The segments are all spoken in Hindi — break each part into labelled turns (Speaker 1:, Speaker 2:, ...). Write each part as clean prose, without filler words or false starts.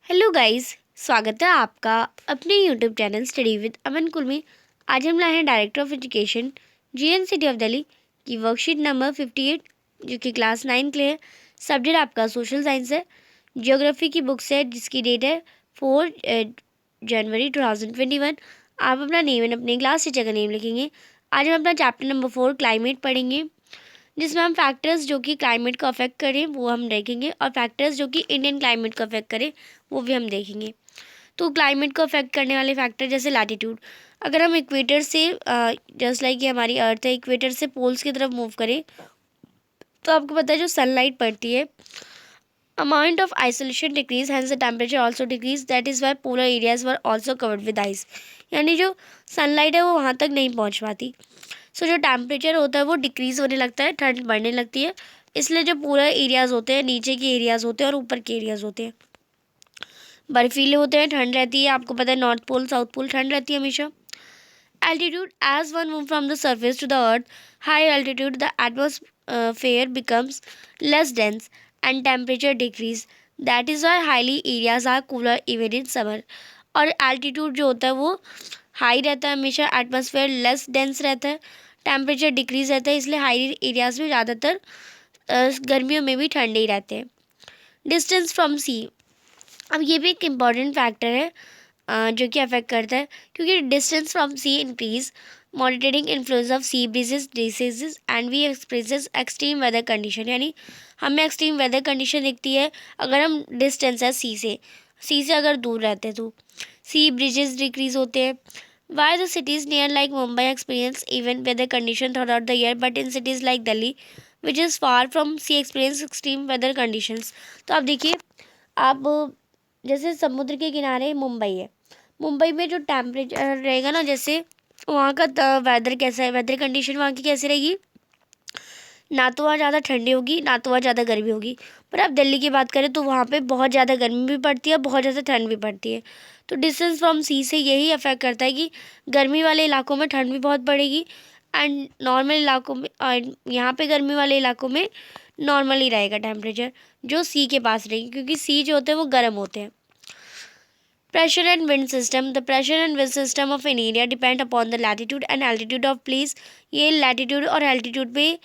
Speaker 1: Hello guys. स्वागत है आपका अपने यूट्यूब चैनल स्टडी विद अमन कुल में। आज हम लाए हैं director of education GNCT of Delhi की वर्कशीट नंबर 58 जो कि क्लास 9 के लिए है। सब्जेक्ट आपका सोशल साइंस है। ज्योग्राफी की बुक से जिसकी डेट है 4 जनवरी 2021। आप अपना नेम एंड अपने क्लास टीचर का नेम लिखेंगे। आज हम अपना चैप्टर नंबर 4 क्लाइमेट पढ़ेंगे, जिसमें हम फैक्टर्स जो कि क्लाइमेट को अफेक्ट करें वो हम देखेंगे और फैक्टर्स जो कि इंडियन क्लाइमेट को अफेक्ट करें वो भी हम देखेंगे। तो क्लाइमेट को अफेक्ट करने वाले फैक्टर जैसे लैटिट्यूड, अगर हम इक्वेटर से जस्ट लाइक ये हमारी अर्थ है, इक्वेटर से पोल्स की तरफ मूव करें तो आपको पता है जो सनलाइट पड़ती है, amount of insolation decrease, hence the temperature also decrease, that is why polar areas were also covered with ice. यानी जो सनलाइट है वो वहाँ तक नहीं पहुँच पाती। सो जो टेम्परेचर होता है वो डिक्रीज़ होने लगता है, ठंड बढ़ने लगती है। इसलिए जो पूरा एरियाज़ होते हैं, नीचे के एरियाज़ होते हैं और ऊपर के एरियाज़ होते हैं, बर्फीले होते हैं, ठंड रहती है। आपको पता है नॉर्थ पोल साउथ पोल ठंड रहती है हमेशा। Altitude, as one move from the surface to the earth, high altitude the atmosphere becomes less dense and temperature decrease, that is why hilly areas are cooler even in summer. और एल्टीट्यूड जो होता है वो हाई रहता है हमेशा, एटमॉस्फेयर लेस डेंस रहता है, टेम्परेचर डिक्रीज रहता है, इसलिए हाई एरियाज में ज़्यादातर गर्मियों में भी ठंडे ही रहते हैं। डिस्टेंस फ्रॉम सी, अब ये भी एक इम्पॉर्टेंट फैक्टर है जो कि अफेक्ट करता है, क्योंकि distance from sea increase moderating influence of sea breezes decreases and we experiences extreme weather condition. यानी हमें एक्सट्रीम वेदर कंडीशन दिखती है अगर हम डिस्टेंस है सी से अगर दूर रहते हैं तो सी ब्रिजेस डिक्रीज होते हैं। Why the cities near like Mumbai experience even weather condition throughout the year, but in cities like Delhi which is far from sea experience extreme weather conditions. तो आप देखिए, आप जैसे समुद्र के किनारे मुंबई है, मुंबई में जो टेम्परेचर रहेगा ना, जैसे वहाँ का वेदर कैसा है, वेदर कंडीशन वहाँ की कैसी रहेगी, ना तो वहाँ ज़्यादा ठंडी होगी ना तो वहाँ ज़्यादा गर्मी होगी। पर आप दिल्ली की बात करें तो वहाँ पे बहुत ज़्यादा गर्मी भी पड़ती है, बहुत ज़्यादा ठंड भी पड़ती है। तो डिस्टेंस फ्रॉम सी से यही अफेक्ट करता है कि गर्मी वाले इलाकों में ठंड भी बहुत पड़ेगी एंड नॉर्मल इलाकों में यहाँ पे गर्मी वाले इलाकों में नॉर्मल ही रहेगा टेम्परेचर जो सी के पास रहेगी, क्योंकि सी जो होते हैं वो गर्म होते हैं। Pressure and wind system, the pressure and wind system of an area depend upon the latitude and altitude of place. ये लैटिट्यूड और एल्टीट्यूड पे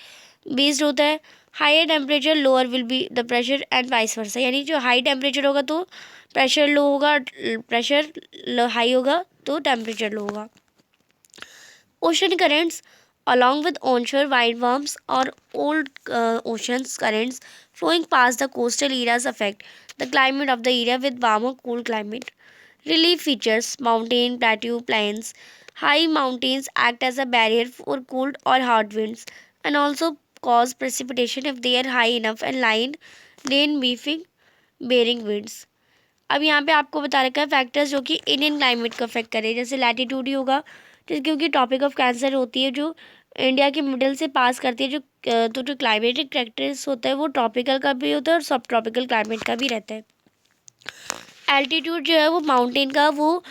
Speaker 1: बेस्ड होता है। Higher temperature lower will be the pressure and vice versa. यानी जो हाई टेम्परेचर होगा तो प्रेशर लो होगा, प्रेशर हाई होगा तो टेम्परेचर लो होगा। Ocean currents along with onshore wind warms or old oceans currents flowing past the coastal areas affect the climate of the area with warmer cool climate. Relief features, mountain, plateau, plains. High mountains act as a barrier for cold or hard winds and also cause precipitation if they are high enough and line rain bearing winds. अब यहाँ पे आपको बता रखा है फैक्टर्स जो कि इंडियन क्लाइमेट को अफेक्ट करे, जैसे लैटिट्यूड ही होगा क्योंकि टॉपिक ऑफ कैंसर होती है जो इंडिया के मिडल से पास करती है। तो जो क्लाइमेटिक फैक्टर्स होता है वो ट्रॉपिकल का भी होता है और सब ट्रॉपिकल क्लाइमेट का भी रहता है। एल्टीट्यूड जो है वो माउंटेन का वो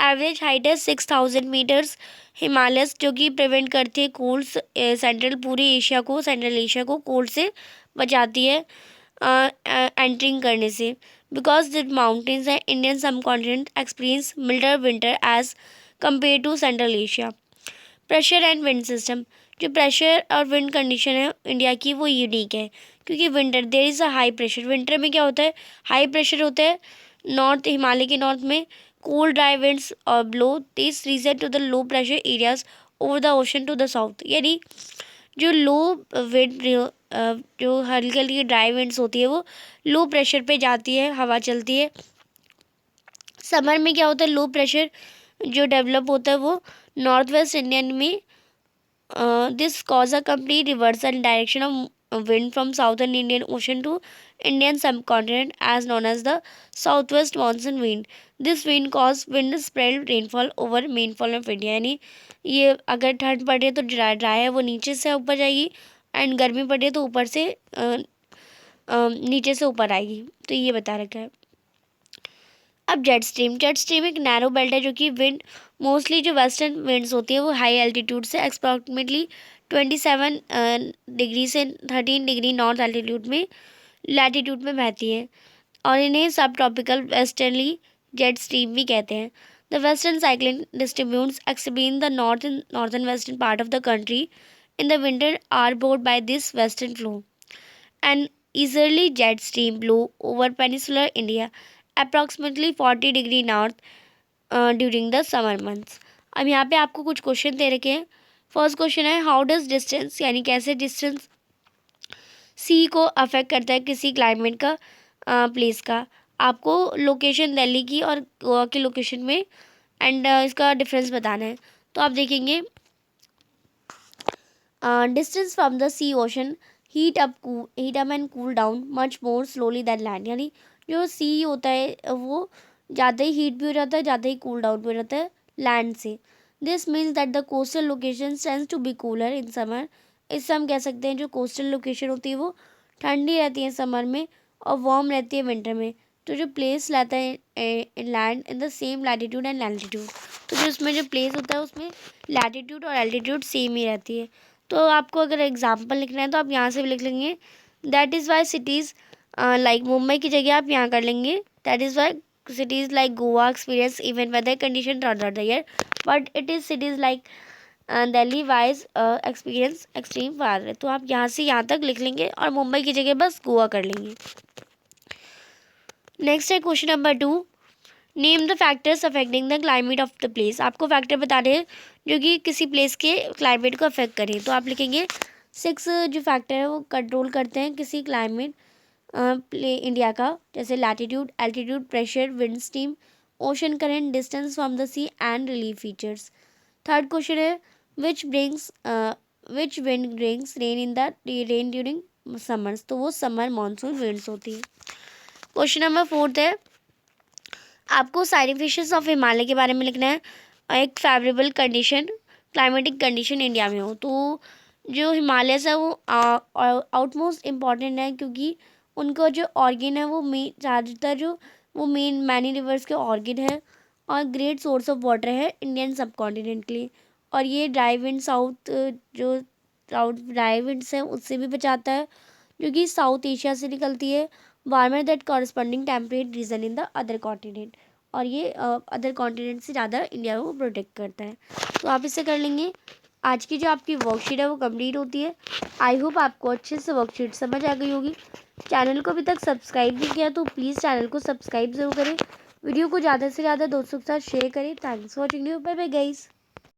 Speaker 1: एवरेज हाइट है 6000 मीटर्स। हिमालयस जो कि प्रिवेंट करती है कोल्ड, सेंट्रल एशिया को कोल्ड से बचाती है एंटरिंग करने से। बिकॉज द माउंटेन्स है Indian subcontinent experience milder winter as compare to central Asia. Pressure and wind system, जो प्रेशर और विंड कंडीशन है इंडिया की वो यूनिक है, क्योंकि winter there is a high pressure. Winter में क्या होता है, हाई प्रेशर होता है नॉर्थ, हिमालय के नॉर्थ में कोल्ड ड्राई विंड्स और blow this region to the low pressure areas over the ocean to the south. यानी जो लो विंड जो हल्की हल्की ड्राई विंड्स होती है वो लो प्रेशर पे जाती है, हवा चलती है। समर में क्या होता है, लो प्रेशर जो डेवलप होता है वो नॉर्थ वेस्ट इंडियन में this cause a complete reversal direction of wind from southern Indian ocean to Indian subcontinent as known as the south west monsoon wind. This wind cause wind spread rainfall over मेनफॉल ऑफ इंडिया। यानी ये अगर ठंड पड़ रही है तो ड्राई है वो नीचे से ऊपर जाएगी एंड गर्मी पड़ रही है तो ऊपर से नीचे से ऊपर आएगी। तो ये बता रखा है। अब जेट स्ट्रीम एक नैरो बेल्ट है जो कि विंड मोस्टली जो वेस्टर्न विंड्स होती है वो हाई एल्टीट्यूड से अप्रॉक्सीमेटली 27 डिग्री से 13 डिग्री नॉर्थ एल्टीट्यूड में लैटीट्यूड में बहती है। और इन्हें सब ट्रॉपिकल वेस्टर्नली जेट स्ट्रीम भी कहते हैं। The western cyclonic disturbances explain the northern western part of the country in the winter are brought by this western flow and easterly jet stream blow over peninsular India approximately 40 degree north during the summer months। अब यहाँ पे आपको कुछ क्वेश्चन दे रखे हैं। फर्स्ट क्वेश्चन है हाउ डज डिस्टेंस यानी कैसे डिस्टेंस सी को अफेक्ट करता है किसी क्लाइमेट का प्लेस का। आपको लोकेशन दिल्ली की और गोवा की लोकेशन में एंड इसका डिफरेंस बताना है। तो आप देखेंगे distance from the sea ocean heat up and cool down much more slowly than land. यानी जो सी होता है वो ज़्यादा ही हीट भी हो जाता है, ज़्यादा ही कूल डाउन भी हो जाता है लैंड से। This means that the coastal location tends to be cooler in summer. इससे हम कह सकते हैं जो कोस्टल लोकेशन होती है वो ठंडी रहती है समर में और वार्म रहती है विंटर में। तो जो प्लेस रहता है इन land in the same latitude and altitude, तो जो उसमें जो प्लेस होता है उसमें लैटिट्यूड और एल्टीट्यूड सेम ही रहती है। तो आपको अगर एग्जाम्पल लिखना है तो आप यहाँ से भी लिख लेंगे that is Y cities like Mumbai की जगह आप यहाँ कर लेंगे that is Y cities like Goa experience even weather condition throughout the year, but it is cities like Delhi wise experience extreme weather। तो आप यहाँ से यहाँ तक लिख लेंगे और मुंबई की जगह बस गोवा कर लेंगे। नेक्स्ट है question number 2, name the factors affecting the climate of the place. आपको फैक्टर बताने हैं जो कि किसी प्लेस के क्लाइमेट को अफेक्ट करें। तो आप लिखेंगे 6 जो फैक्टर है वो कंट्रोल करते हैं किसी क्लाइमेट इंडिया का, जैसे latitude, altitude, pressure, wind stream, ocean current, distance from the sea and relief features. Third question है which wind brings rain in the rain during summers. तो वो समर मानसून विंड्स होती है। क्वेश्चन नंबर 4 है आपको साइनिक फीचर्स ऑफ हिमालय के बारे में लिखना है। एक favourable condition climatic condition India में हो। तो जो हिमालयस है वो आउटमोस्ट इम्पॉर्टेंट है क्योंकि उनका जो ऑर्गन है वो ज़्यादातर जो वो मेन मैनी रिवर्स के ऑर्गन है और ग्रेट सोर्स ऑफ वाटर है इंडियन सब कॉन्टिनेंट के लिए। और ये ड्राई विंड जो साउथ ड्राई विंड्स हैं उससे भी बचाता है जो कि साउथ एशिया से निकलती है, warmer that corresponding temperate region in the other continent. और ये अदर कॉन्टिनेंट से ज़्यादा इंडिया को प्रोटेक्ट करता है। तो आप इसे कर लेंगे। आज की जो आपकी वर्कशीट है वो कंप्लीट होती है। आई होप आपको अच्छे से वर्कशीट समझ आ गई होगी। चैनल को अभी तक सब्सक्राइब नहीं किया तो प्लीज़ चैनल को सब्सक्राइब ज़रूर करें। वीडियो को ज़्यादा से ज़्यादा दोस्तों के साथ शेयर करें। Thanks for watching. Bye bye guys.